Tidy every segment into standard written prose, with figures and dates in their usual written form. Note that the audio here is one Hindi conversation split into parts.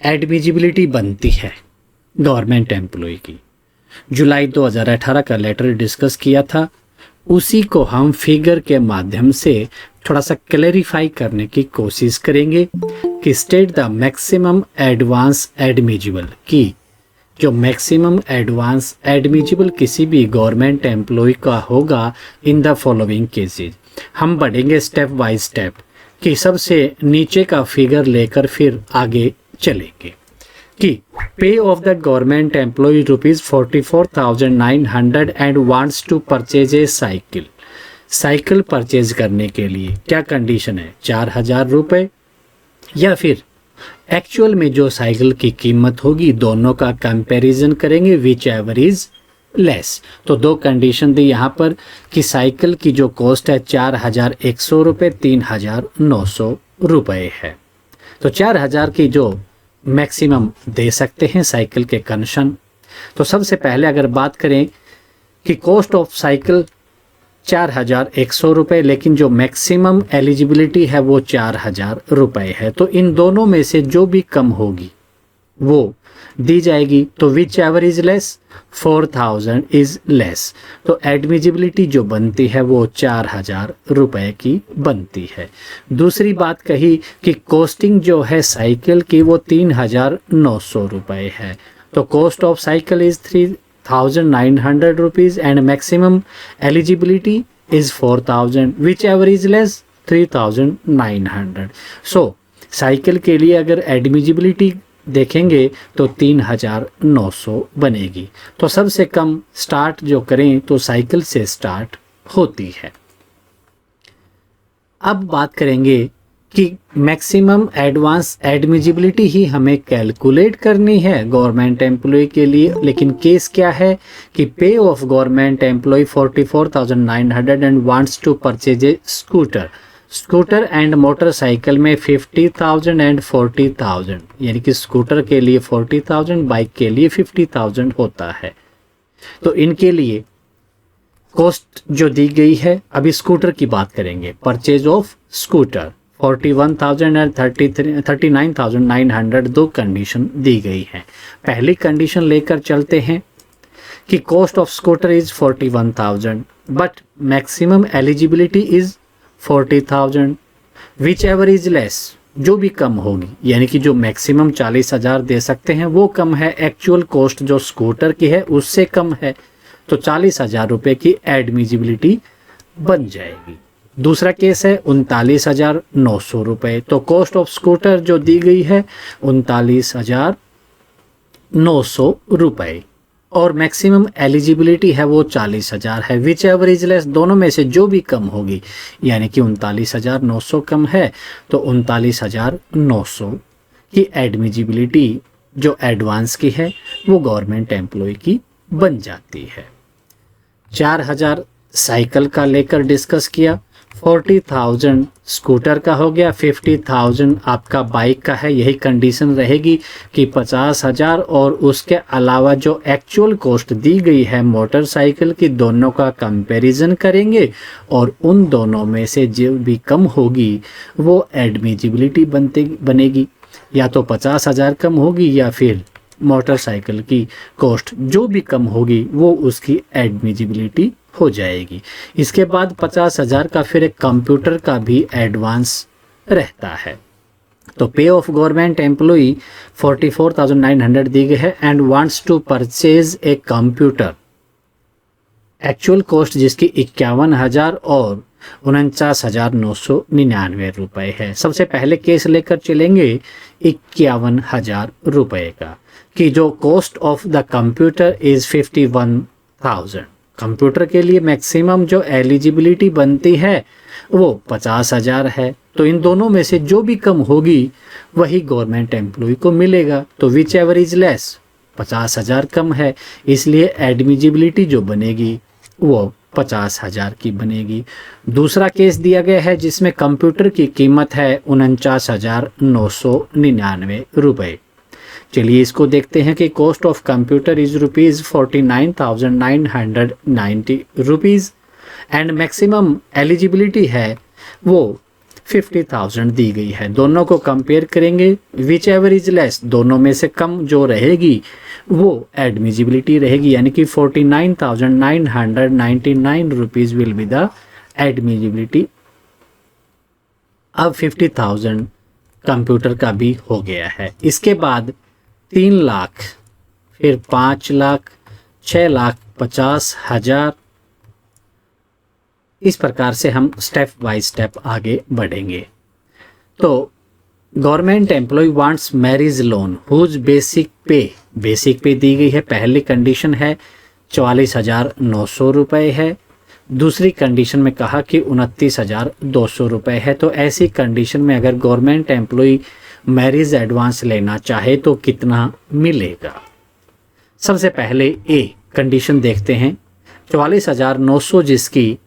एडमिजिबिलिटी बनती है गवर्नमेंट एम्प्लॉय की, जुलाई 2018 का लेटर डिस्कस किया था, उसी को हम फिगर के माध्यम से थोड़ा सा क्लैरिफाई करने की कोशिश करेंगे कि state the maximum advance admissible की जो मैक्सिमम एडवांस एडमिजिबल किसी भी गवर्नमेंट एम्प्लॉय का होगा इन द फॉलोइंग केसेस। हम बढ़ेंगे स्टेप बाय स्टेप कि सबसे नीचे का फिगर लेकर फिर आगे चलेंगे कि pay of the government employ ₹44,900 and wants to purchase a cycle. Cycle purchase करने के लिए क्या कंडीशन है, 4,000 रुपये या फिर एक्चुअल में जो साइकिल की कीमत होगी, दोनों का कंपैरिजन करेंगे विच एवर इज लेस। तो दो कंडीशन दी यहाँ पर कि साइकिल की जो कॉस्ट है 4,100 रुपये, 3,900 रुपये है। तो 4,000 की जो मैक्सिमम दे सकते हैं साइकिल के कंडीशन। तो सबसे पहले अगर बात करें कि कॉस्ट ऑफ साइकिल 4,100 रुपये, लेकिन जो मैक्सिमम एलिजिबिलिटी है वो 4,000 रुपये है, तो इन दोनों में से जो भी कम होगी वो दी जाएगी। तो which ever is less, 4,000 is less. तो एडमिजिबिलिटी जो बनती है वो 4,000 रुपये की बनती है। दूसरी बात कही कि कॉस्टिंग जो है साइकिल की वो 3,900 रुपये है। तो cost of cycle is 3,900 rupees and maximum eligibility is 4,000, whichever is less 3,900. So cycle के लिए अगर एडमिजिबिलिटी देखेंगे तो 3,900 बनेगी। तो सबसे कम स्टार्ट जो करें तो साइकिल से स्टार्ट होती है। अब बात करेंगे कि मैक्सिमम एडवांस एडमिजिबिलिटी ही हमें कैलकुलेट करनी है गवर्नमेंट एम्प्लॉय के लिए, लेकिन केस क्या है कि pay of government employ 44,900 and wants to purchase a scooter. Scooter and motorcycle में 50,000 एंड 40,000, यानी कि स्कूटर के लिए 40,000, बाइक के लिए 50,000 होता है। तो इनके लिए कॉस्ट जो दी गई है, अभी स्कूटर की बात करेंगे, परचेज ऑफ स्कूटर 41,000 एंड 39,900 दो कंडीशन दी गई है। पहली कंडीशन लेकर चलते हैं कि cost of scooter is 41,000 but maximum eligibility is 40,000, which ever is less, जो भी कम होगी, यानी कि जो मैक्सिमम 40,000 दे सकते हैं वो कम है, एक्चुअल कॉस्ट जो स्कूटर की है उससे कम है, तो 40,000 रुपये की एडमिजिबिलिटी बन जाएगी। दूसरा केस है 39,900 रुपये। तो कॉस्ट ऑफ स्कूटर जो दी गई है 39,900 रुपये और मैक्सिमम एलिजिबिलिटी है वो 40,000 है, विच एवर इज लेस, दोनों में से जो भी कम होगी, यानी कि 39,900 कम है तो 39,900 की एडमिजिबिलिटी जो एडवांस की है वो गवर्नमेंट एम्प्लॉय की बन जाती है। 4,000 साइकिल का लेकर डिस्कस किया, 40,000 स्कूटर का हो गया, 50,000 आपका बाइक का है। यही कंडीशन रहेगी कि 50,000 और उसके अलावा जो एक्चुअल कॉस्ट दी गई है मोटरसाइकिल की, दोनों का कंपैरिजन करेंगे और उन दोनों में से जो भी कम होगी वो एडमिजिबिलिटी बनेगी। या तो 50,000 कम होगी या फिर मोटरसाइकिल की कॉस्ट जो भी कम होगी वो उसकी एडमिजिबिलिटी हो जाएगी। इसके बाद 50,000 का फिर एक कंप्यूटर का भी एडवांस रहता है। तो पे ऑफ गवर्नमेंट एम्प्लॉई 44,900 दी गई है and wants to purchase a computer, actual cost जिसकी 51,000 और 49,999 रुपये है। सबसे पहले केस लेकर चलेंगे 51,000 रुपये का कि जो cost of the computer is 51,000। Computer के लिए मैक्सिमम जो एलिजिबिलिटी बनती है वो 50,000 है, तो इन दोनों में से जो भी कम होगी वही गवर्नमेंट एम्प्लॉय को मिलेगा। तो विच एवर इज लेस, 50,000 कम है, इसलिए एडमिजिबिलिटी जो बनेगी वो 50,000 की बनेगी। दूसरा केस दिया गया है जिसमें कंप्यूटर की कीमत है 49,999 रुपये। चलिए इसको देखते हैं कि cost of computer is ₹49,990 rupees and maximum eligibility है वो 50,000 दी गई है। दोनों को कंपेयर करेंगे, विच एवर इज लेस, दोनों में से कम जो रहेगी वो एडमिजिबिलिटी रहेगी, यानी कि 49,999 rupees will be the admissibility. अब 50,000 कंप्यूटर का भी हो गया है। इसके बाद 3 लाख, फिर 5 लाख, 6,50,000, इस प्रकार से हम स्टेप बाय स्टेप आगे बढ़ेंगे। तो government employ wants marriage loan whose basic pay दी गई है। पहली कंडीशन है 44,900 रुपये है, दूसरी कंडीशन में कहा कि 29,200 रुपये है। तो ऐसी कंडीशन में अगर गवर्नमेंट एम्प्लॉय मैरिज एडवांस लेना चाहे तो कितना मिलेगा? सबसे पहले ए कंडीशन देखते हैं। 44,900 जिसकी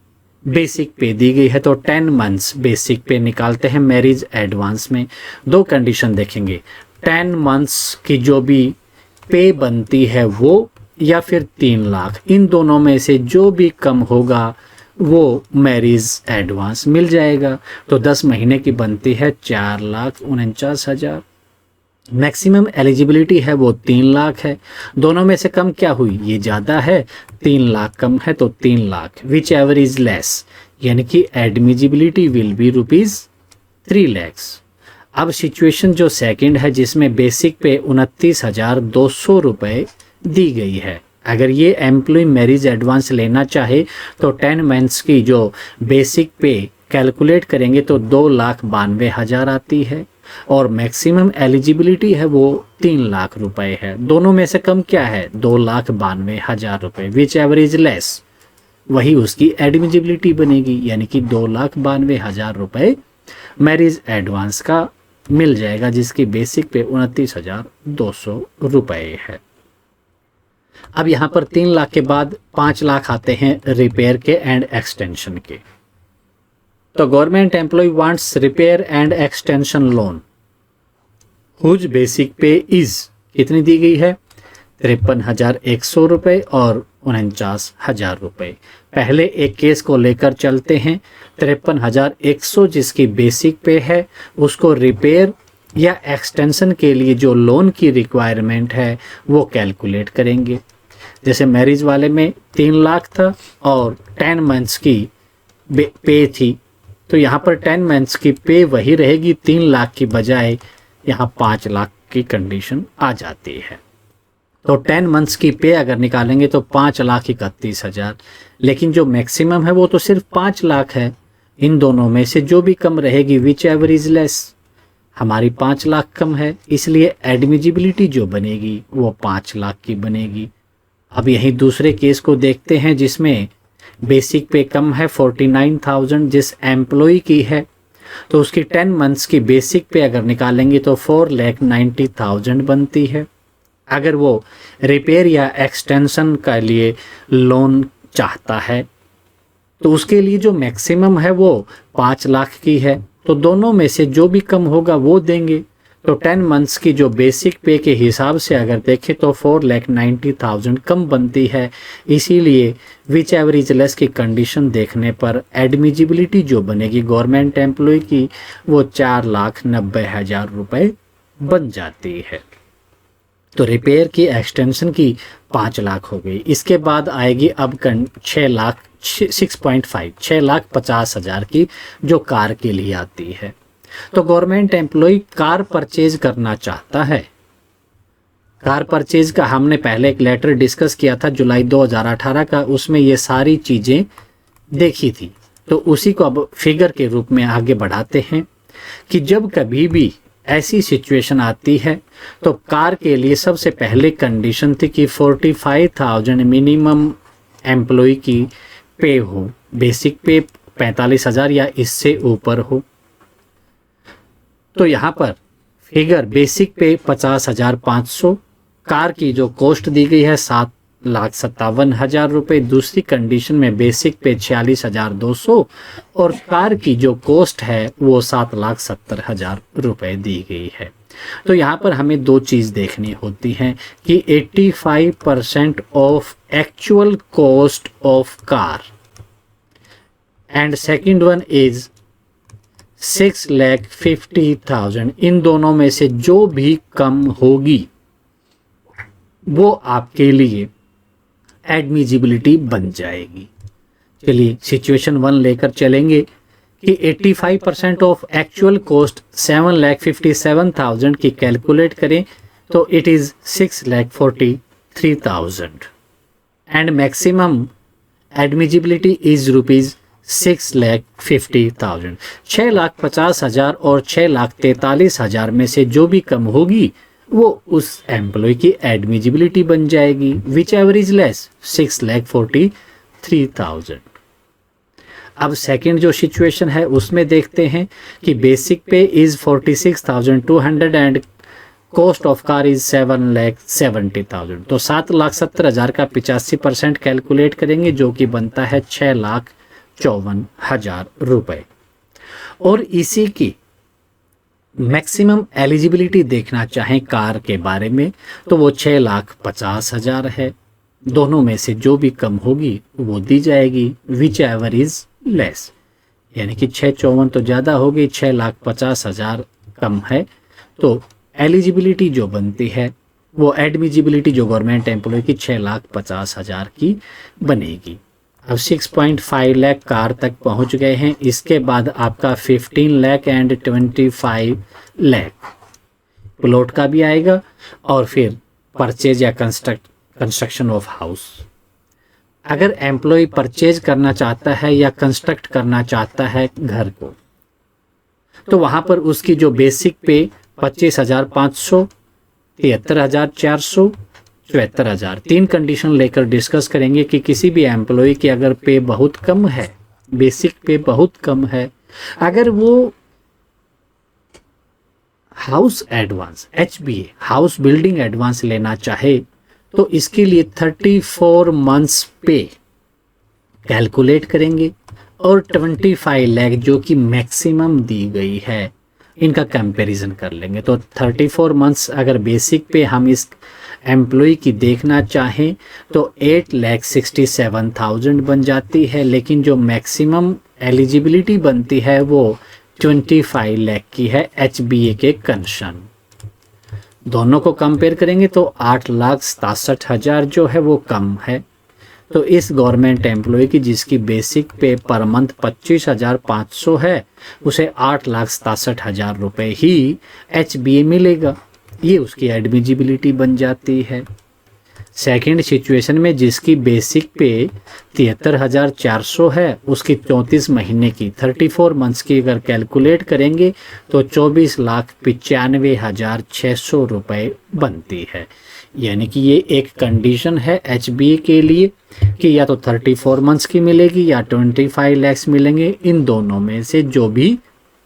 बेसिक पे दी गई है तो 10 मंथ्स बेसिक पे निकालते हैं मैरिज एडवांस में। दो कंडीशन देखेंगे, 10 मंथ्स की जो भी पे बनती है वो, या फिर 3 लाख, इन दोनों में से जो भी कम होगा वो मैरिज एडवांस मिल जाएगा। तो 10 महीने की बनती है 4,49,000। मैक्सिमम एलिजिबिलिटी है वो 3 लाख है। दोनों में से कम क्या हुई? ये ज़्यादा है, 3 लाख कम है तो 3 lakh. Which ever is less, यानी कि admissibility will be rupees 3 lakhs. अब सिचुएशन जो सेकंड है जिसमें बेसिक पे 29,200 रुपये दी गई है। अगर ये एम्प्लॉय मैरिज एडवांस लेना चाहे तो 10 मंथ्स की जो बेसिक पे कैलकुलेट करेंगे तो 2,92,000 आती है, और मैक्सिमम एलिजिबिलिटी है वो 3 लाख रुपए है। दोनों में से कम क्या है? 2,92,000 रुपये। विच एवर इज लेस, वही उसकी एडमिजिबिलिटी बनेगी, यानी कि 2,92,000 रुपये मैरिज एडवांस का मिल जाएगा, जिसकी बेसिक पे 29,200 रुपये है। अब यहाँ पर 3 लाख के बाद 5 लाख आते हैं रिपेयर के एंड एक्सटेंशन के। तो government employ wants repair and extension loan whose basic pay is, कितनी दी गई है? 53,100 रुपये और 49,000 रुपये। पहले एक केस को लेकर चलते हैं। 53,100 जिसकी बेसिक पे है, उसको रिपेयर या एक्सटेंशन के लिए जो लोन की रिक्वायरमेंट है वो कैलकुलेट करेंगे। जैसे मैरिज वाले में 3 लाख था और 10 मंथ्स की पे थी, तो यहाँ पर 10 मंथ्स की पे वही रहेगी, 3 लाख की बजाय यहाँ 5 लाख की कंडीशन आ जाती है। तो 10 मंथ्स की पे अगर निकालेंगे तो 5,31,000, लेकिन जो मैक्सिमम है वो तो सिर्फ 5 लाख है। इन दोनों में से जो भी कम रहेगी, विच एवर इज लेस, हमारी 5 लाख कम है, इसलिए एडमिजिबिलिटी जो बनेगी वो 5 लाख की बनेगी। अब यही दूसरे केस को देखते हैं जिसमें बेसिक पे कम है 49,000 जिस एम्प्लॉय की है, तो उसकी 10 मंथ्स की बेसिक पे अगर निकालेंगे तो 4,90,000 बनती है। अगर वो रिपेयर या एक्सटेंशन का लिए लोन चाहता है तो उसके लिए जो मैक्सिमम है वो 5 लाख की है, तो दोनों में से जो भी कम होगा वो देंगे। तो 10 मंथ्स की जो बेसिक पे के हिसाब से अगर देखें तो 4,90,000 कम बनती है, इसीलिए विच एवर इज लेस की कंडीशन देखने पर एडमिजिबिलिटी जो बनेगी गवर्नमेंट एम्प्लॉय की वो 4,90,000 रुपये बन जाती है। तो रिपेयर की एक्सटेंशन की 5 लाख हो गई। इसके बाद आएगी अब 6,50,000 की जो कार के लिए आती है। तो गवर्नमेंट एम्प्लॉय कार परचेज करना चाहता है। कार परचेज का हमने पहले एक लेटर डिस्कस किया था जुलाई 2018 का, उसमें ये सारी चीज़ें देखी थी। तो उसी को अब फिगर के रूप में आगे बढ़ाते हैं कि जब कभी भी ऐसी सिचुएशन आती है तो कार के लिए सबसे पहले कंडीशन थी कि 45,000 मिनिमम एम्प्लॉय की पे हो, बेसिक पे 45,000 या इससे ऊपर हो। तो यहाँ पर फिगर बेसिक पे 50,500, कार की जो कॉस्ट दी गई है 7,57,000 रुपये, दूसरी कंडीशन में बेसिक पे 46,200 और कार की जो कॉस्ट है वो 7,70,000 रुपये दी गई है। तो यहाँ पर हमें दो चीज़ देखनी होती हैं कि 85% of actual cost of car and second one is 6,50,000, इन दोनों में से जो भी कम होगी वो आपके लिए एडमिजिबिलिटी बन जाएगी। चलिए सिचुएशन 1 लेकर चलेंगे कि 85% ऑफ एक्चुअल कॉस्ट 7,57,000 की कैलकुलेट करें तो it is 6,43,000 and maximum admissibility is rupees 6,50,000। 6,50,000 और 6,43,000 में से जो भी कम होगी वो उस एम्प्लॉय की एडमिजिबिलिटी बन जाएगी, विच एवर इज लेस 6,43,000। अब सेकंड जो सिचुएशन है उसमें देखते हैं कि basic pay is 46,200 and cost of car is 7,70,000। तो 7,70,000 का 85% कैलकुलेट करेंगे जो कि बनता है 6,54,000 रुपए। और इसी की मैक्सिमम एलिजिबिलिटी देखना चाहें कार के बारे में तो वो 6,50,000 है। दोनों में से जो भी कम होगी वो दी जाएगी, विच एवर इज लेस, यानी कि 6,54 तो ज़्यादा होगी, 6,50,000 कम है। तो एलिजिबिलिटी जो बनती है वो एडमिजिबिलिटी जो गवर्नमेंट एम्प्लॉय की 6,50,000 की बनेगी। अब 6.5 लाख कार तक पहुंच गए हैं। इसके बाद आपका 15 लाख एंड 25 लाख प्लॉट का भी आएगा और फिर परचेज या कंस्ट्रक्शन ऑफ हाउस। अगर एम्प्लॉय परचेज करना चाहता है या कंस्ट्रक्ट करना चाहता है घर को तो वहां पर उसकी जो बेसिक पे 25,500, 73,400, 74,000 तीन कंडीशन लेकर डिस्कस करेंगे कि किसी भी एम्प्लॉय की अगर पे बहुत कम है, बेसिक पे बहुत कम है, अगर वो house advance HBA house building advance लेना चाहे तो इसके लिए 34 मंथ्स पे कैलकुलेट करेंगे और 25 लाख जो कि मैक्सिमम दी गई है इनका कंपैरिजन कर लेंगे। तो 34 मंथ्स अगर बेसिक पे हम इस एम्प्लॉय की देखना चाहें तो 8,67,000 बन जाती है, लेकिन जो मैक्सिमम एलिजिबिलिटी बनती है वो 25 लाख की है HBA के कंडीशन। दोनों को कंपेयर करेंगे तो 8,67,000 जो है वो कम है। तो इस गवर्नमेंट एम्प्लॉय की जिसकी बेसिक पे पर मंथ 25,500 है उसे 8,67,000 रुपये ही HBA मिलेगा। ये उसकी एडमिजिबिलिटी बन जाती है। सेकंड सिचुएशन में जिसकी बेसिक पे 73,400 है उसकी 34 महीने की 34 मंथ्स की अगर कैलकुलेट करेंगे तो 24,95,600 रुपये बनती है। यानी कि ये एक कंडीशन है HBA के लिए कि या तो 34 मंथ्स की मिलेगी या 25 लैक्स मिलेंगे, इन दोनों में से जो भी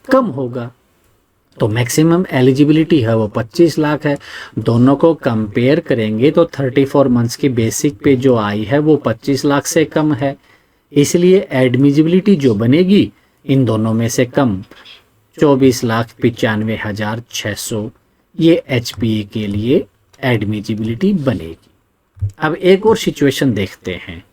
कम होगा। तो मैक्सिमम एलिजिबिलिटी है वो 25 लाख है। दोनों को कंपेयर करेंगे तो 34 मंथ्स की बेसिक पे जो आई है वो 25 लाख से कम है, इसलिए एडमिजिबिलिटी जो बनेगी इन दोनों में से कम 24,95,600 ये HBA के लिए एडमिजिबिलिटी बनेगी। अब एक और सिचुएशन देखते हैं।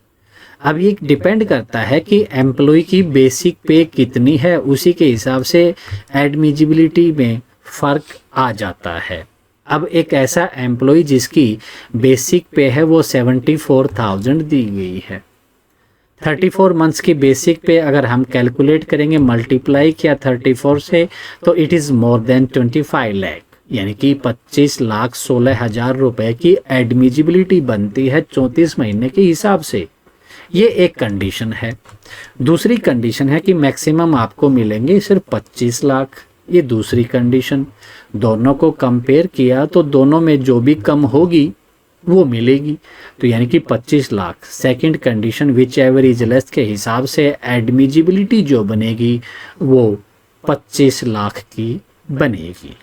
अब ये डिपेंड करता है कि एम्प्लॉय की बेसिक पे कितनी है, उसी के हिसाब से एडमिजिबिलिटी में फ़र्क आ जाता है। अब एक ऐसा एम्प्लॉय जिसकी बेसिक पे है वो 74,000 दी गई है। 34 मंथ्स की बेसिक पे अगर हम कैलकुलेट करेंगे मल्टीप्लाई किया 34 से तो it is more than 25 lakh, यानी कि 25,16,000 रुपये की एडमिजिबिलिटी बनती है 34 महीने के हिसाब से। ये एक कंडीशन है। दूसरी कंडीशन है कि मैक्सिमम आपको मिलेंगे सिर्फ 25 लाख, ये दूसरी कंडीशन। दोनों को कंपेयर किया तो दोनों में जो भी कम होगी वो मिलेगी, तो यानी कि 25 lakh. Second condition which ever is less के हिसाब से एडमिजिबिलिटी जो बनेगी वो 25 लाख की बनेगी।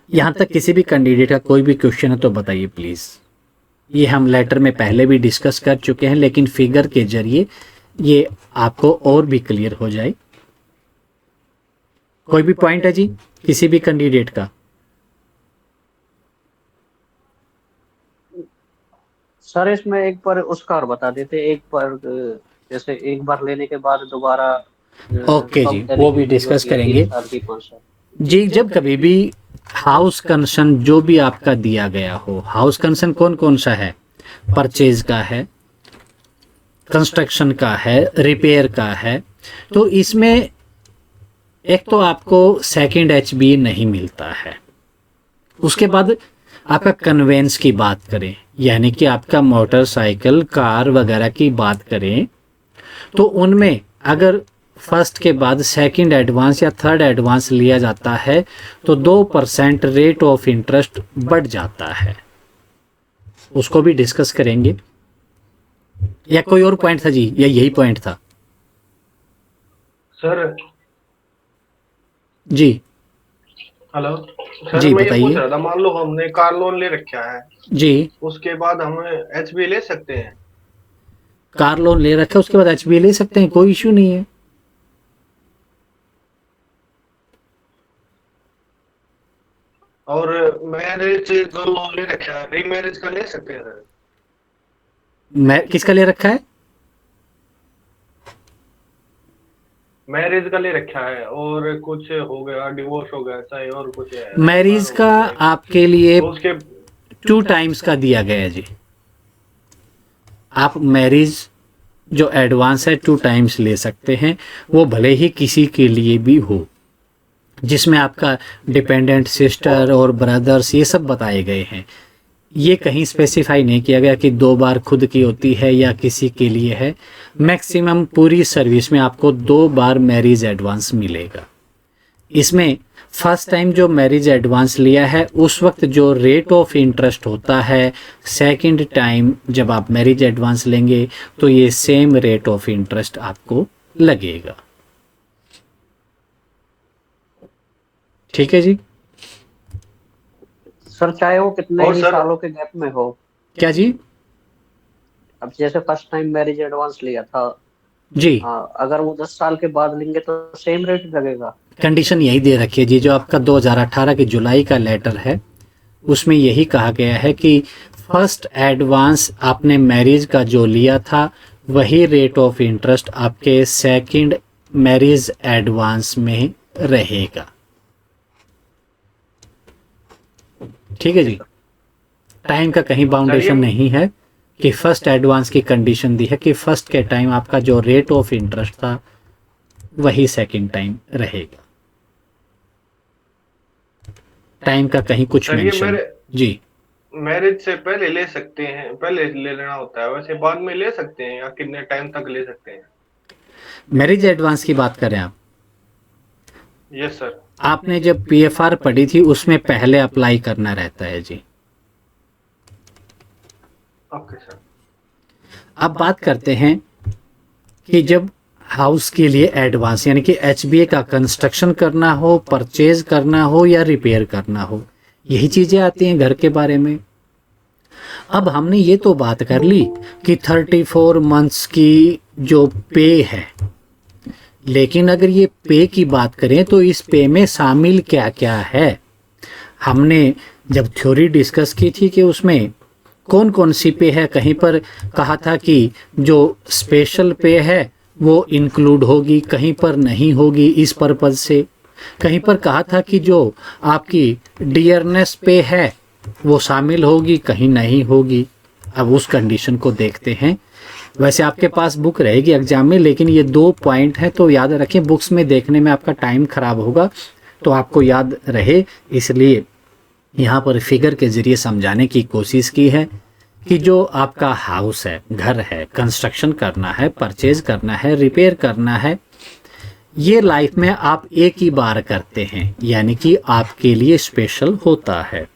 यहाँ तक किसी भी कैंडिडेट का कोई भी क्वेश्चन है तो बताइए प्लीज़। ये हम लेटर में पहले भी डिस्कस कर चुके हैं, लेकिन फिगर के जरिए ये आपको और भी क्लियर हो जाए। कोई भी पॉइंट है जी किसी भी कैंडिडेट का? सर इसमें एक बार उसका और बता देते, एक बार जैसे एक बार लेने के बाद दोबारा ओके जी, कम वो देने भी की जरूरत डिस्कस है, करेंगे 3 साल की 5 साल। जी। जब कभी भी हाउस कंसर्न जो भी आपका दिया गया हो, हाउस कंसर्न कौन कौन सा है? परचेज का है, कंस्ट्रक्शन का है, रिपेयर का है। तो इसमें एक तो आपको सेकंड एचबीए नहीं मिलता है। उसके बाद आपका कन्वेंस की बात करें, यानी कि आपका मोटरसाइकिल, कार वगैरह की बात करें, तो उनमें अगर फर्स्ट के बाद सेकंड एडवांस या थर्ड एडवांस लिया जाता है तो 2% रेट ऑफ इंटरेस्ट बढ़ जाता है। उसको भी डिस्कस करेंगे, या कोई और पॉइंट था जी, या यही पॉइंट था सर? जी? हेलो सर, जी मैं ये पूछ बताइए रहा था, मान लो हमने कार लोन ले रखा है, जी। उसके बाद हम एचबी ले सकते हैं? कार लोन ले रखा है, उसके बाद एचबीए ले सकते हैं, कोई इश्यू नहीं है। और मैरिज जो लोन ले रखा है, रीमैरिज का ले सकते हैं सर? मैं किसका ले रखा है? मैरिज का ले रखा है, और कुछ हो गया, डिवोर्स हो गया, चाहे और कुछ है, मैरिज ट्रांसफर हो का गया चाहे, आपके लिए तो उसके 2 टाइम्स का दिया गया है जी। आप मैरिज जो एडवांस है 2 टाइम्स ले सकते हैं, वो भले ही किसी के लिए भी हो, जिसमें आपका डिपेंडेंट सिस्टर और ब्रदर्स ये सब बताए गए हैं। ये कहीं स्पेसिफाई नहीं किया गया कि 2 बार खुद की होती है या किसी के लिए है। मैक्सिमम पूरी सर्विस में आपको 2 बार मैरिज एडवांस मिलेगा। इसमें फर्स्ट टाइम जो मैरिज एडवांस लिया है उस वक्त जो रेट ऑफ इंटरेस्ट होता है, सेकंड टाइम जब आप मैरिज एडवांस लेंगे तो ये सेम रेट ऑफ इंटरेस्ट आपको लगेगा। ठीक है जी? सर चाहे वो कितने और ही सर, सालों के गैप में हो। क्या जी? अब जैसे फर्स्ट टाइम मैरिज एडवांस लिया था, जी, अगर वो 10 साल के बाद लेंगे तो सेम रेट लगेगा। कंडीशन यही दे रखी है जी, जो आपका 2018 की जुलाई का लेटर है उसमें यही कहा गया है कि फर्स्ट एडवांस आपने मैरिज का जो लिया था वही रेट ऑफ इंटरेस्ट आपके सेकंड मैरिज एडवांस में रहेगा। ठीक है जी? टाइम का कहीं बाउंडेशन नहीं है कि फर्स्ट एडवांस की कंडीशन दी है कि फर्स्ट के टाइम आपका जो रेट ऑफ इंटरेस्ट था वही सेकंड टाइम रहेगा। टाइम का कहीं कुछ सर ये मेंशन जी। मैरिज से पहले ले सकते हैं, पहले ले लेना होता है, वैसे बाद में ले सकते हैं, या कितने टाइम तक ले सकते हैं? मैरिज एडवांस की बात करें आप, यस सर। आपने जब पीएफआर पढ़ी थी उसमें पहले अप्लाई करना रहता है जी। Okay sir. अब बात करते हैं कि जब हाउस के लिए एडवांस यानी कि एचबीए का कंस्ट्रक्शन करना हो, परचेज करना हो या रिपेयर करना हो, यही चीजें आती हैं घर के बारे में। अब हमने ये तो बात कर ली कि 34 मंथ्स की जो पे है, लेकिन अगर ये पे की बात करें तो इस पे में शामिल क्या क्या है? हमने जब थ्योरी डिस्कस की थी कि उसमें कौन कौन सी पे है, कहीं पर कहा था कि जो स्पेशल पे है वो इंक्लूड होगी, कहीं पर नहीं होगी इस पर्पज से, कहीं पर कहा था कि जो आपकी डियरनेस पे है वो शामिल होगी, कहीं नहीं होगी। अब उस कंडीशन को देखते हैं। वैसे आपके पास बुक रहेगी एग्जाम में, लेकिन ये 2 पॉइंट हैं तो याद रखें, बुक्स में देखने में आपका टाइम खराब होगा, तो आपको याद रहे इसलिए यहाँ पर फिगर के ज़रिए समझाने की कोशिश की है कि जो आपका हाउस है, घर है, कंस्ट्रक्शन करना है, परचेज करना है, रिपेयर करना है, ये लाइफ में आप एक ही बार करते हैं, यानी कि आपके लिए स्पेशल होता है।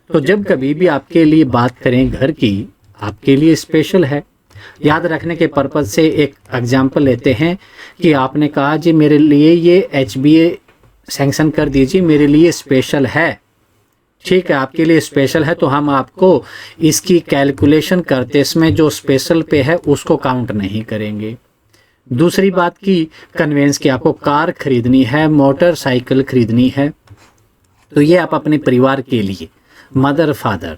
तो जब कभी भी आपके लिए बात करें घर की, आपके लिए स्पेशल है। याद रखने के पर्पज से एक एग्जाम्पल लेते हैं कि आपने कहा जी मेरे लिए ये एचबीए सैंक्शन कर दीजिए, मेरे लिए स्पेशल है। ठीक है, आपके लिए स्पेशल है तो हम आपको इसकी कैलकुलेशन करते समय जो स्पेशल पे है उसको काउंट नहीं करेंगे। दूसरी बात की कन्वेंस की, आपको कार खरीदनी है, मोटरसाइकिल खरीदनी है, तो ये आप अपने परिवार के लिए, मदर फादर,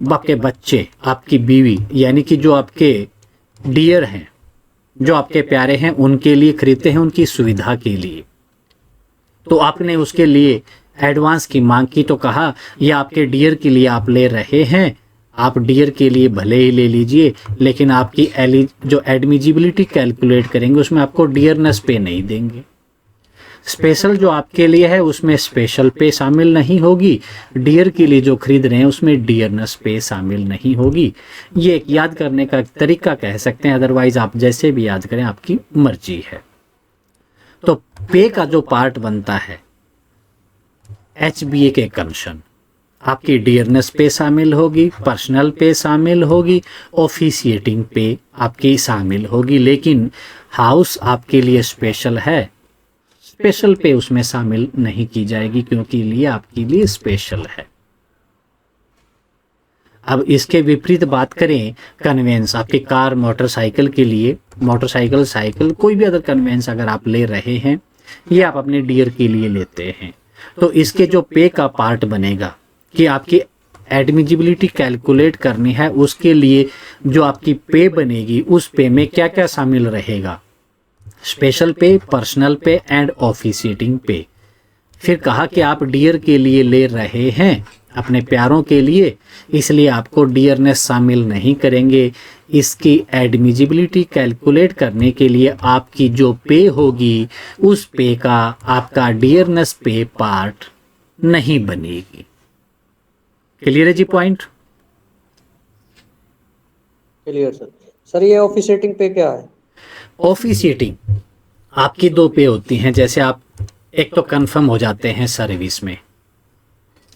आपके बच्चे, आपकी बीवी, यानी कि जो आपके डियर हैं, जो आपके प्यारे हैं उनके लिए खरीदते हैं, उनकी सुविधा के लिए। तो आपने उसके लिए एडवांस की मांग की तो कहा ये आपके डियर के लिए आप ले रहे हैं, आप डियर के लिए भले ही ले लीजिए, लेकिन आपकी जो एडमिजिबिलिटी कैलकुलेट करेंगे उसमें आपको डियरनेस पे नहीं देंगे। स्पेशल जो आपके लिए है उसमें स्पेशल पे शामिल नहीं होगी, डियर के लिए जो खरीद रहे हैं उसमें डियरनेस पे शामिल नहीं होगी। ये एक याद करने का तरीका कह सकते हैं, अदरवाइज आप जैसे भी याद करें आपकी मर्जी है। तो पे का जो पार्ट बनता है HBA के कंशन, आपकी डियरनेस पे शामिल होगी, पर्सनल पे शामिल होगी, ऑफिशिएटिंग पे आपकी शामिल होगी, लेकिन हाउस आपके लिए स्पेशल है, स्पेशल पे उसमें शामिल नहीं की जाएगी क्योंकि लिए आपके लिए स्पेशल है। अब इसके विपरीत बात करें कन्वेंस, आपकी कार मोटरसाइकिल के लिए, मोटरसाइकिल साइकिल कोई भी अदर कन्वेंस अगर आप ले रहे हैं, ये आप अपने डियर के लिए लेते हैं, तो इसके जो पे का पार्ट बनेगा कि आपकी एडमिजिबिलिटी कैलकुलेट करनी है, उसके लिए जो आपकी पे बनेगी उस पे में क्या क्या शामिल रहेगा, स्पेशल पे, पर्सनल पे एंड ऑफिशिएटिंग पे। फिर कहा कि आप डियर के लिए ले रहे हैं, अपने प्यारों के लिए, इसलिए आपको डियरनेस शामिल नहीं करेंगे। इसकी एडमिजिबिलिटी कैलकुलेट करने के लिए आपकी जो पे होगी उस पे का आपका डियरनेस पे पार्ट नहीं बनेगी। क्लियर है जी पॉइंट? Clear sir. सर ये ऑफिशिएटिंग पे क्या है? ऑफिशिएटिंग आपकी दो पे होती हैं, जैसे आप एक तो कंफर्म हो जाते हैं सर्विस में,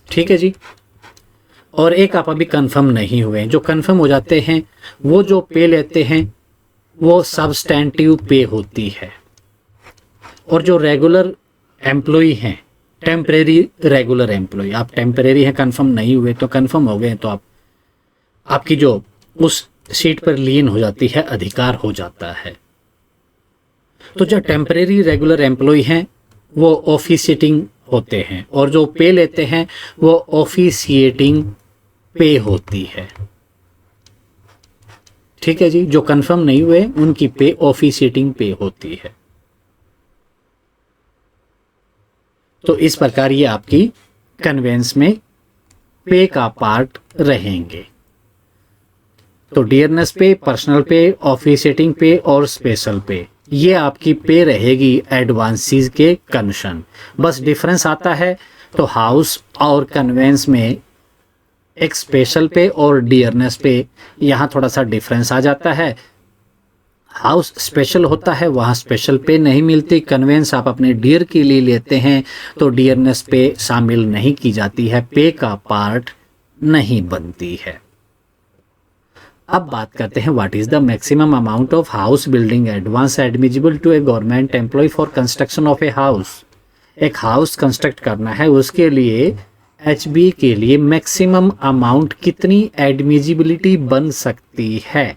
ठीक है जी, और एक आप अभी कंफर्म नहीं हुए। जो कंफर्म हो जाते हैं वो जो पे लेते हैं वो सब्सटेंटिव पे होती है, और जो रेगुलर एम्प्लॉय हैं, टेम्परेरी रेगुलर एम्प्लॉय, आप टेम्परेरी हैं, कंफर्म नहीं हुए, तो कंफर्म हो गए तो आपकी जो उस सीट पर लीन हो जाती है, अधिकार हो जाता है। तो जो टेम्परेरी रेगुलर एम्प्लॉय हैं वो ऑफिशिएटिंग होते हैं, और जो पे लेते हैं वो ऑफिशिएटिंग पे होती है, ठीक है जी। जो कंफर्म नहीं हुए उनकी पे ऑफिशिएटिंग पे होती है। तो इस प्रकार ये आपकी कन्वेंस में पे का पार्ट रहेंगे। तो डियरनेस पे, पर्सनल पे, ऑफिशिएटिंग पे और स्पेशल पे, ये आपकी पे रहेगी एडवांसेस के कंशन। बस डिफरेंस आता है तो हाउस और कन्वेंस में एक स्पेशल पे और डियरनेस पे यहाँ थोड़ा सा डिफरेंस आ जाता है। हाउस स्पेशल होता है, वहाँ स्पेशल पे नहीं मिलती। कन्वेंस आप अपने डियर के लिए लेते हैं तो डियरनेस पे शामिल नहीं की जाती है, पे का पार्ट नहीं बनती है। अब बात करते हैं what is the maximum amount of house building advance admissible to a government employ for construction of a house. एक हाउस कंस्ट्रक्ट करना है, उसके लिए HB के लिए मैक्सिमम अमाउंट कितनी एडमिजिबिलिटी बन सकती है,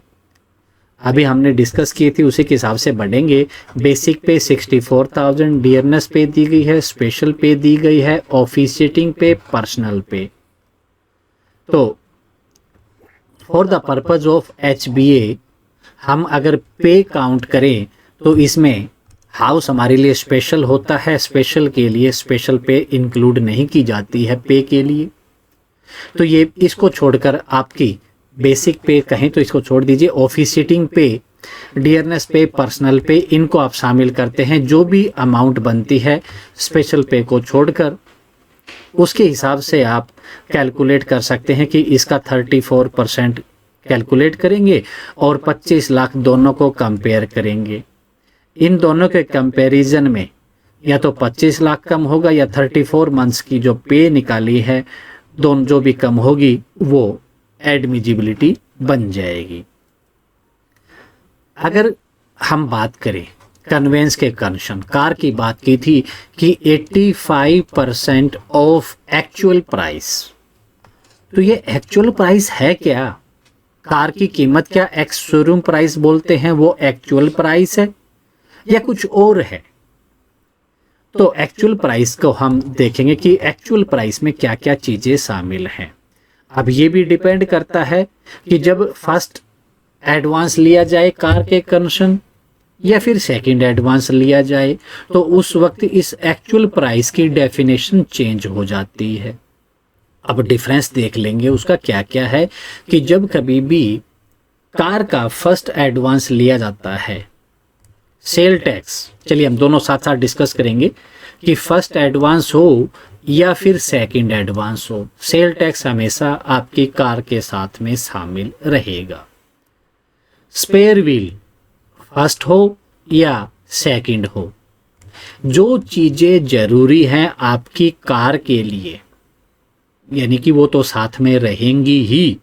अभी हमने डिस्कस की थी, उसी के हिसाब से बढ़ेंगे। बेसिक पे 64,000, डियरनेस पे दी गई है, स्पेशल पे दी गई है, ऑफिशिएटिंग पे, पर्सनल पे। तो for the purpose of HBA हम अगर पे काउंट करें तो इसमें हाउस हमारे लिए स्पेशल होता है, स्पेशल के लिए स्पेशल पे इंक्लूड नहीं की जाती है पे के लिए। तो ये इसको छोड़कर आपकी बेसिक पे कहें तो इसको छोड़ दीजिए, ऑफिशिएटिंग पे, डियरनेस पे, पर्सनल पे, इनको आप शामिल करते हैं। जो भी अमाउंट बनती है स्पेशल पे को छोड़कर, उसके हिसाब से आप कैलकुलेट कर सकते हैं कि इसका 34% कैलकुलेट करेंगे और 25 लाख दोनों को कंपेयर करेंगे। इन दोनों के कंपैरिजन में या तो 25 लाख कम होगा या 34 मंथ्स की जो पे निकाली है दोनों जो भी कम होगी वो एडमिजिबिलिटी बन जाएगी। अगर हम बात करें कन्वेंस के कंशन, कार की बात की थी कि 85% ऑफ एक्चुअल प्राइस। तो ये एक्चुअल प्राइस है क्या? कार की कीमत क्या एक्स शोरूम प्राइस बोलते हैं वो एक्चुअल प्राइस है या कुछ और है? तो एक्चुअल प्राइस को हम देखेंगे कि एक्चुअल प्राइस में क्या क्या चीज़ें शामिल हैं। अब ये भी डिपेंड करता है कि जब फर्स्ट एडवांस लिया जाए कार के कंशन या फिर सेकंड एडवांस लिया जाए, तो उस वक्त इस एक्चुअल प्राइस की डेफिनेशन चेंज हो जाती है। अब डिफरेंस देख लेंगे उसका क्या क्या है कि जब कभी भी कार का फर्स्ट एडवांस लिया जाता है, सेल टैक्स, चलिए हम दोनों साथ साथ डिस्कस करेंगे कि फर्स्ट एडवांस हो या फिर सेकंड एडवांस हो, सेल टैक्स हमेशा आपकी कार के साथ में शामिल रहेगा। स्पेयर व्हील फर्स्ट हो या सेकंड हो, जो चीज़ें ज़रूरी हैं आपकी कार के लिए, यानी कि वो तो साथ में रहेंगी ही,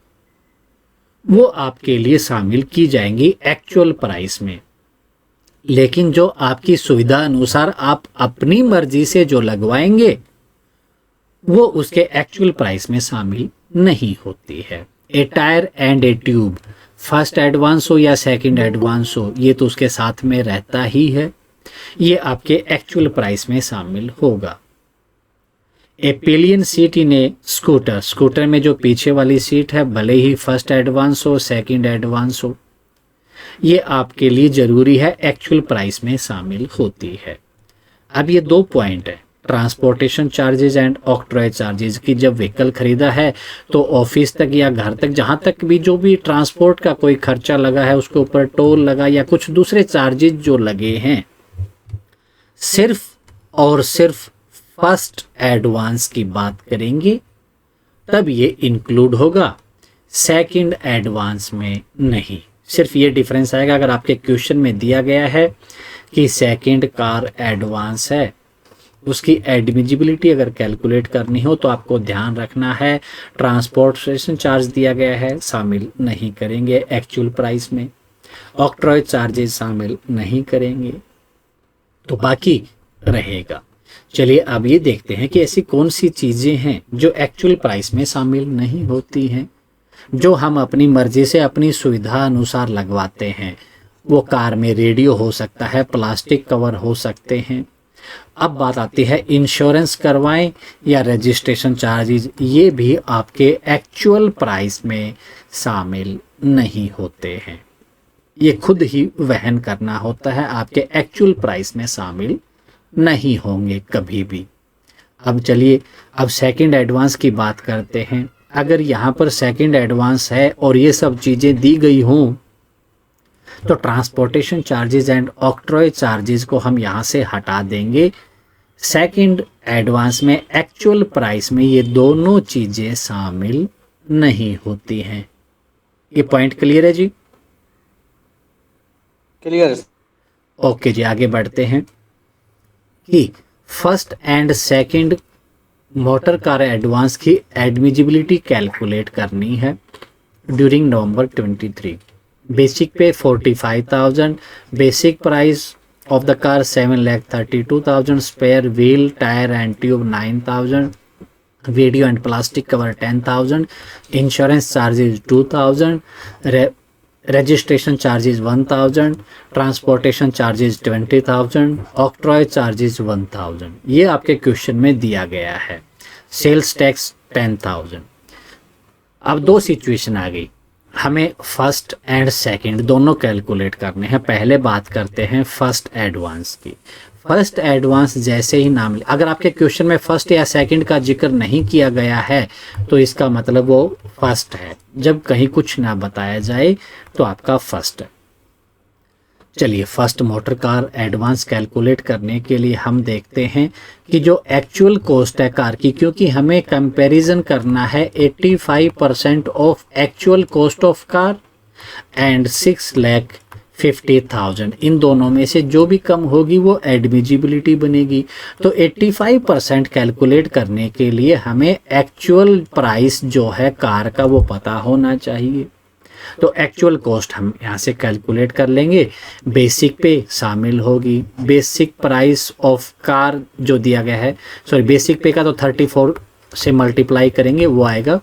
वो आपके लिए शामिल की जाएंगी एक्चुअल प्राइस में। लेकिन जो आपकी सुविधा अनुसार आप अपनी मर्जी से जो लगवाएंगे वो उसके एक्चुअल प्राइस में शामिल नहीं होती है। A tyre and a tube first advance हो या सेकंड एडवांस हो, ये तो उसके साथ में रहता ही है, ये आपके एक्चुअल प्राइस में शामिल होगा। ए पिलियन सीट इन ए स्कूटर, स्कूटर में जो पीछे वाली सीट है भले ही फर्स्ट एडवांस हो सेकंड एडवांस हो, ये आपके लिए ज़रूरी है, एक्चुअल प्राइस में शामिल होती है। अब ये दो पॉइंट है, transportation charges and octroi charges, की जब व्हीकल खरीदा है तो ऑफिस तक या घर तक जहाँ तक भी जो भी ट्रांसपोर्ट का कोई खर्चा लगा है उसके ऊपर टोल लगा या कुछ दूसरे चार्जेस जो लगे हैं, सिर्फ और सिर्फ फर्स्ट एडवांस की बात करेंगे तब ये इंक्लूड होगा, सेकंड एडवांस में नहीं। सिर्फ ये डिफरेंस आएगा अगर आपके क्वेश्चन में दिया गया है कि सेकंड कार एडवांस है, उसकी एडमिजिबिलिटी अगर कैलकुलेट करनी हो तो आपको ध्यान रखना है ट्रांसपोर्टेशन चार्ज दिया गया है, शामिल नहीं करेंगे एक्चुअल प्राइस में, ऑक्ट्रॉय चार्जेस शामिल नहीं करेंगे, तो बाकी रहेगा। चलिए अब ये देखते हैं कि ऐसी कौन सी चीज़ें हैं जो एक्चुअल प्राइस में शामिल नहीं होती हैं, जो हम अपनी मर्जी से अपनी सुविधा अनुसार लगवाते हैं। वो कार में रेडियो हो सकता है, प्लास्टिक कवर हो सकते हैं। अब बात आती है इंश्योरेंस करवाएं या रजिस्ट्रेशन चार्जेस, ये भी आपके एक्चुअल प्राइस में शामिल नहीं होते हैं, ये खुद ही वहन करना होता है, आपके एक्चुअल प्राइस में शामिल नहीं होंगे कभी भी। अब चलिए अब सेकंड एडवांस की बात करते हैं। अगर यहाँ पर सेकंड एडवांस है और ये सब चीज़ें दी गई हों तो transportation charges and octroi charges को हम यहाँ से हटा देंगे। सेकंड एडवांस में एक्चुअल प्राइस में ये दोनों चीज़ें शामिल नहीं होती हैं। ये पॉइंट क्लियर है जी? क्लियर। ओके जी, आगे बढ़ते हैं कि first and second motor car advance की एडमिजिबिलिटी कैलकुलेट करनी है during November 23। Basic pay 45,000, basic price of the car 7,32,000, spare wheel tyre and tube 9,000, video and plastic cover 10,000, insurance charges 2,000, registration charges 1,000, transportation charges 20,000, octroi charges 1,000। ये आपके क्वेश्चन में दिया गया है। Sales tax 10,000। अब दो सिचुएशन आ गई, हमें फर्स्ट एंड सेकंड दोनों कैलकुलेट करने हैं। पहले बात करते हैं फर्स्ट एडवांस की। फर्स्ट एडवांस जैसे ही नाम, अगर आपके क्वेश्चन में फर्स्ट या सेकंड का जिक्र नहीं किया गया है तो इसका मतलब वो फर्स्ट है। जब कहीं कुछ ना बताया जाए तो आपका फर्स्ट है। चलिए first motor car advance calculate करने के लिए हम देखते हैं कि जो एक्चुअल कॉस्ट है कार की, क्योंकि हमें कंपैरिजन करना है 85% of actual cost of car and 6,50,000, इन दोनों में से जो भी कम होगी वो एडमिजिबिलिटी बनेगी। तो 85% कैलकुलेट करने के लिए हमें एक्चुअल प्राइस जो है कार का वो पता होना चाहिए। तो एक्चुअल कॉस्ट हम यहाँ से कैलकुलेट कर लेंगे, बेसिक पे शामिल होगी, बेसिक प्राइस ऑफ कार जो दिया गया है, सॉरी बेसिक पे का तो 34 से मल्टीप्लाई करेंगे वो आएगा।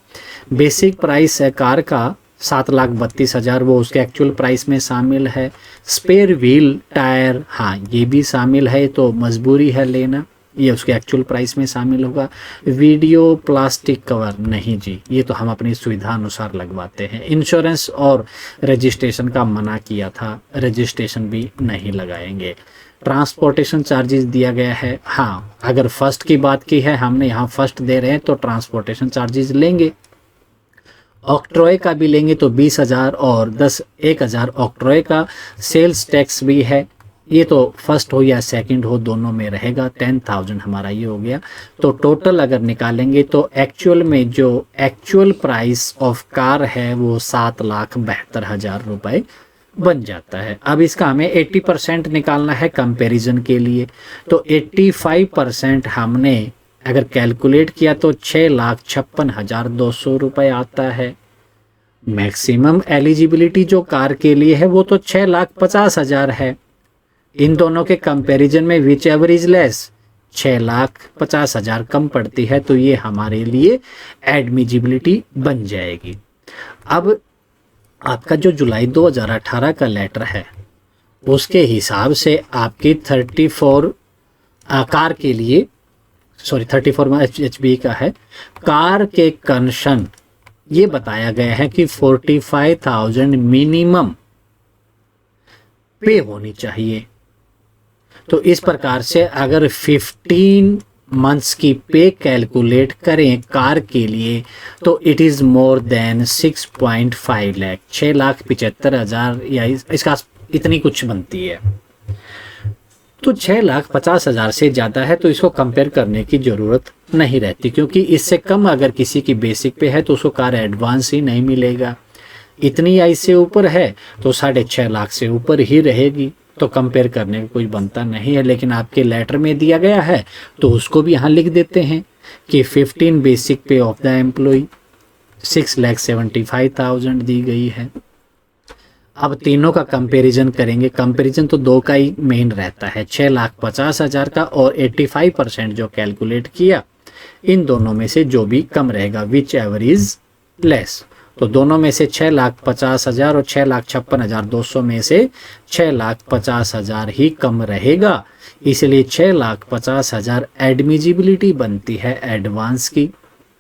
बेसिक प्राइस है कार का 7,32,000, वो उसके एक्चुअल प्राइस में शामिल है। स्पेयर व्हील टायर, हाँ ये भी शामिल है, तो मजबूरी है लेना, ये उसके एक्चुअल प्राइस में शामिल होगा। वीडियो प्लास्टिक कवर नहीं जी, ये तो हम अपनी सुविधा अनुसार लगवाते हैं। इंश्योरेंस और रजिस्ट्रेशन का मना किया था, रजिस्ट्रेशन भी नहीं लगाएंगे। ट्रांसपोर्टेशन चार्जेस दिया गया है, हाँ अगर फर्स्ट की बात की है, हमने यहाँ फर्स्ट दे रहे हैं तो ट्रांसपोर्टेशन चार्जेस लेंगे। ऑक्ट्रॉय का भी लेंगे तो 20,000 और 1,000 ऑक्ट्रॉय का। सेल्स टैक्स भी है, ये तो फर्स्ट हो या सेकंड हो दोनों में रहेगा। 10,000 हमारा ये हो गया। तो टोटल अगर निकालेंगे तो एक्चुअल में जो एक्चुअल प्राइस ऑफ कार है वो 7,72,000 रुपये बन जाता है। अब इसका हमें 80% निकालना है कंपैरिजन के लिए। तो 85% हमने अगर कैलकुलेट किया तो 6,56,200 रुपये आता है। मैक्सिमम एलिजिबिलिटी जो कार के लिए है वो तो 6,50,000 है। इन दोनों के कंपैरिजन में विच एवर इज लेस 6,50,000 कम पड़ती है, तो ये हमारे लिए एडमिजिबिलिटी बन जाएगी। अब आपका जो जुलाई 2018 का लेटर है उसके हिसाब से आपकी 34 कार के लिए, सॉरी 34 एचबी का है, कार के कंशन ये बताया गया है कि 45,000 मिनिमम पे होनी चाहिए। तो इस प्रकार से अगर 15 मंथ्स की पे कैलकुलेट करें कार के लिए तो it is more than 6.5 lakh, 6,75,000 या इसका इतनी कुछ बनती है। तो 6,50,000 से ज़्यादा है तो इसको कंपेयर करने की ज़रूरत नहीं रहती, क्योंकि इससे कम अगर किसी की बेसिक पे है तो उसको कार एडवांस ही नहीं मिलेगा। इतनी आई से ऊपर है तो 6.5 लाख से ऊपर ही रहेगी, तो कंपेयर करने का कोई बनता नहीं है। लेकिन आपके लेटर में दिया गया है तो उसको भी यहाँ लिख देते हैं कि 15 बेसिक पे ऑफ द एम्प्लॉय 6,75,000 दी गई है। अब तीनों का कंपैरिजन करेंगे। कंपैरिजन तो दो का ही मेन रहता है, 6,50,000 का और 85% जो कैलकुलेट किया, इन दोनों में से जो भी कम रहेगा विच एवर इज लेस। तो दोनों में से 6,50,000 और 6,56,200 में से 6,50,000 ही कम रहेगा, इसलिए 6,50,000 एडमिजिबिलिटी बनती है एडवांस की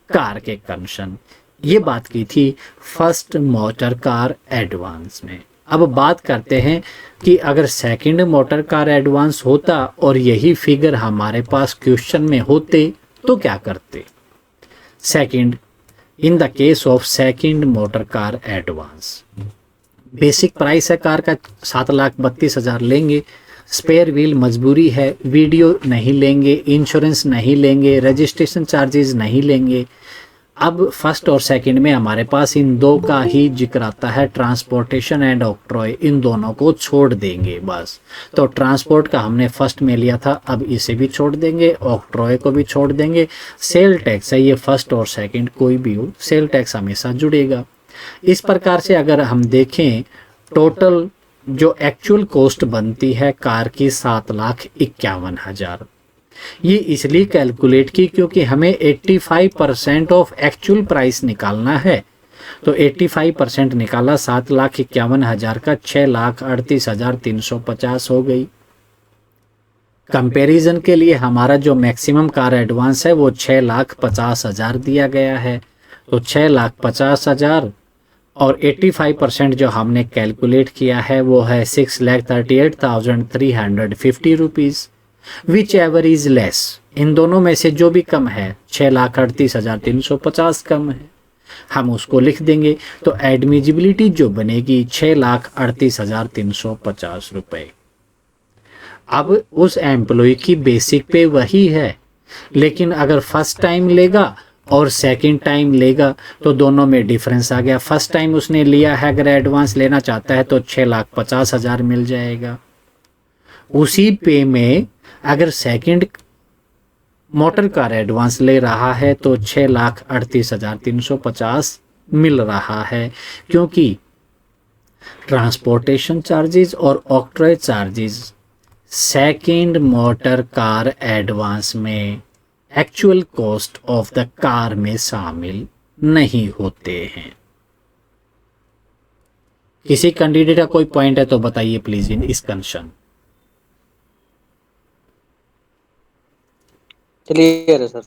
कार के कंशन। ये बात की थी फर्स्ट मोटर कार एडवांस में। अब बात करते हैं कि अगर सेकंड मोटर कार एडवांस होता और यही फिगर हमारे पास क्वेश्चन में होते तो क्या करते। Second, in the case of second motor car advance, basic price है कार का 7,32,000 लेंगे, स्पेयर व्हील मजबूरी है, वीडियो नहीं लेंगे, इंश्योरेंस नहीं लेंगे, रजिस्ट्रेशन चार्जेस नहीं लेंगे। अब फर्स्ट और सेकंड में हमारे पास इन दो का ही जिक्र आता है, ट्रांसपोर्टेशन एंड ऑक्ट्रॉय, इन दोनों को छोड़ देंगे बस। तो ट्रांसपोर्ट का हमने फर्स्ट में लिया था, अब इसे भी छोड़ देंगे, ऑक्ट्रॉय को भी छोड़ देंगे। सेल टैक्स है, ये फर्स्ट और सेकंड कोई भी हो, सेल टैक्स हमेशा जुड़ेगा। इस प्रकार से अगर हम देखें टोटल जो एक्चुअल कॉस्ट बनती है कार की 7,51,000। ये इसलिए कैलकुलेट की क्योंकि हमें 85% ऑफ एक्चुअल प्राइस निकालना है। तो 85% निकाला 7,51,000 का 6,38,350 हो गई। कंपैरिजन के लिए हमारा जो मैक्सिमम कार एडवांस है वो 6,50,000 दिया गया है। तो 6,50,000 और 85% जो हमने कैलकुलेट किया है वो है 6,38,350 rupees. Whichever is less, इन दोनों में से जो भी कम है 6,38,350 कम है, हम उसको लिख देंगे। तो एडमिजिबिलिटी जो बनेगी 6,38,350 रुपये। अब उस एम्प्लॉय की बेसिक पे वही है, लेकिन अगर फर्स्ट टाइम लेगा और सेकंड टाइम लेगा तो दोनों में डिफरेंस आ गया। फर्स्ट टाइम उसने लिया है, अगर एडवांस लेना चाहता है तो 6,50,000 मिल जाएगा। उसी पे में अगर सेकंड मोटर कार एडवांस ले रहा है तो 6,38,350 मिल रहा है, क्योंकि ट्रांसपोर्टेशन चार्जेस और octroi charges second motor car advance में actual cost of the car में शामिल नहीं होते हैं। किसी कैंडिडेट का कोई पॉइंट है तो बताइए प्लीज इन इस कंसर्न। क्लियर है सर।